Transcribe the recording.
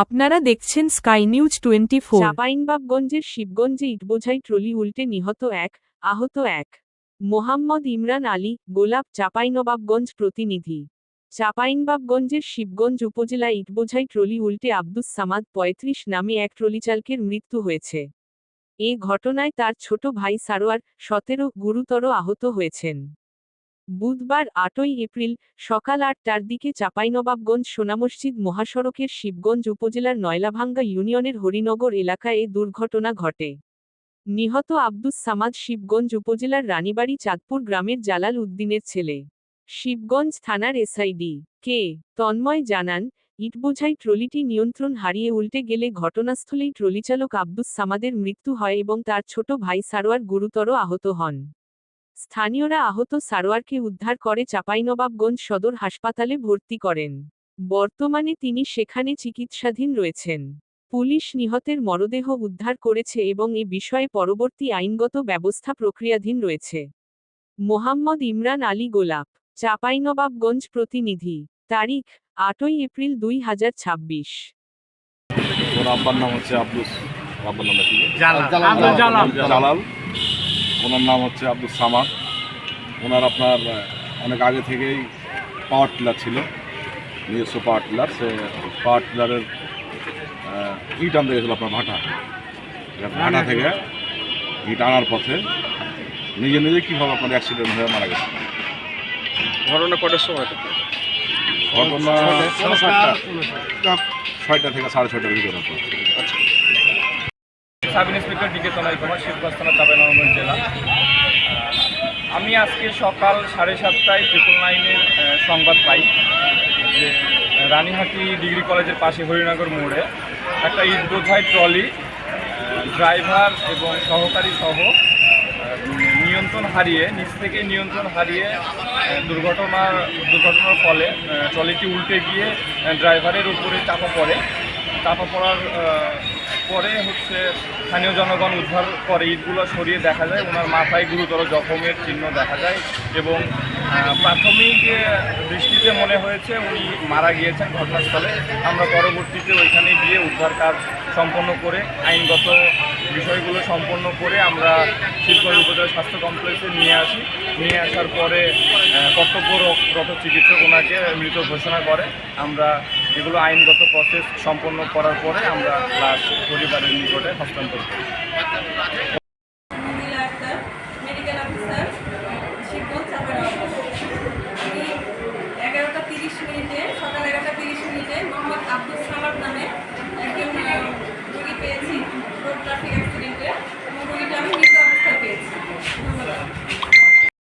আপনারা দেখছেন sky news 24। চাঁপাইনবাবগঞ্জের শিবগঞ্জে ইটবোঝাই ট্রলি উল্টে নিহত এক, আহত এক। মোহাম্মদ ইমরান আলী, গোলাপ। চাঁপাইনবাবগঞ্জ প্রতিনিধি। চাঁপাইনবাবগঞ্জের শিবগঞ্জ উপজেলায় ইটবোঝাই ট্রলি উল্টে আব্দুস সামাদ ৩৫ নামে এক ট্রলিচালকের মৃত্যু হয়েছে। এ ঘটনায় তার ছোট ভাই সারোয়ার ১৭ গুরুতর আহত হয়েছেন। বুধবার ৮ই এপ্রিল সকাল ৮টার দিকে চাঁপাইনবাবগঞ্জ সোনামসজিদ মহাসড়কের শিবগঞ্জ উপজেলার নয়লাভাঙ্গা ইউনিয়নের হরিনগর এলাকায় এ দুর্ঘটনা ঘটে। নিহত আব্দুস সামাদ শিবগঞ্জ উপজেলার রানীবাড়ি চাঁদপুর গ্রামের জালাল উদ্দিনের ছেলে। শিবগঞ্জ থানার এসআইডি কে তন্ময় জানান, ইটবোঝাই ট্রলিটি নিয়ন্ত্রণ হারিয়ে উল্টে গেলে ঘটনাস্থলেই ট্রলিচালক আব্দুস সামাদের মৃত্যু হয় এবং তার ছোট ভাই সারোয়ার গুরুতর আহত হন। স্থানীয়রা আহত সারোয়ারকে উদ্ধার করে চাঁপাইনবাবগঞ্জ সদর হাসপাতালে ভর্তি করেন। বর্তমানে তিনি সেখানে চিকিৎসাধীন রয়েছেন। পুলিশ নিহতের মরদেহ উদ্ধার করেছে এবং এ বিষয়ে পরবর্তী আইনগত ব্যবস্থা প্রক্রিয়াধীন রয়েছে। মোহাম্মদ ইমরান আলী, গোলাপ। চাঁপাইনবাবগঞ্জ প্রতিনিধি। তারিখ ৮ই এপ্রিল ২০২৬। ওর আব্বার নাম হচ্ছে জালাল। ওনার নাম হচ্ছে আব্দুস সামাদ। ওনার আপনার অনেক আগে থেকেই পাওয়ার টিলার ছিল, নিজস্ব পাওয়ার টিলার। সে পাওয়ার টিলারের ইট আনতে গেছিলো আপনার ভাটা থেকে। ইট আনার পথে নিজে কীভাবে আপনার অ্যাক্সিডেন্ট হয়ে মারা গেছে। ঘটনা কটার সময়? ঘটনা 6টা থেকে 6:30টার ভিতরে। সাব ইন্সপেক্টর ডিকে তনয় কুমার, শিবগঞ্জ থানা, চাঁপাইনবাবগঞ্জ জেলা। আমি আজকে সকাল 7:30টায় 999-এর সংবাদ পাই যে রানীহাটি ডিগ্রি কলেজের পাশে হরিনগর মোড়ে একটা ইটবোঝাই ট্রলি ড্রাইভার এবং সহকারী সহ নিচ থেকে নিয়ন্ত্রণ হারিয়ে দুর্ঘটনার ফলে ট্রলিটি উল্টে গিয়ে ড্রাইভারের উপরে চাপা পড়ার পরে স্থানীয় জনগণ উদ্ধার করে ইটগুলো সরিয়ে দেখা যায় ওনার মাথায় গুরুতর জখমের চিহ্ন দেখা যায় এবং প্রাথমিক দৃষ্টিতে মনে হয়েছে উনি মারা গিয়েছেন ঘটনাস্থলে। আমরা পরবর্তীতে ওইখানে গিয়ে উদ্ধার কাজ সম্পন্ন করে আইনগত বিষয়গুলো সম্পন্ন করে আমরা শিবগঞ্জ উপজেলা স্বাস্থ্য কমপ্লেক্সে নিয়ে আসার পরে কর্তব্যরত চিকিৎসক ওনাকে মৃত ঘোষণা করে। আমরা এগুলো আইনগত প্রসেস সম্পন্ন করার পরে আমরা লাশ পরিবারের নিকটে হস্তান্তর করি।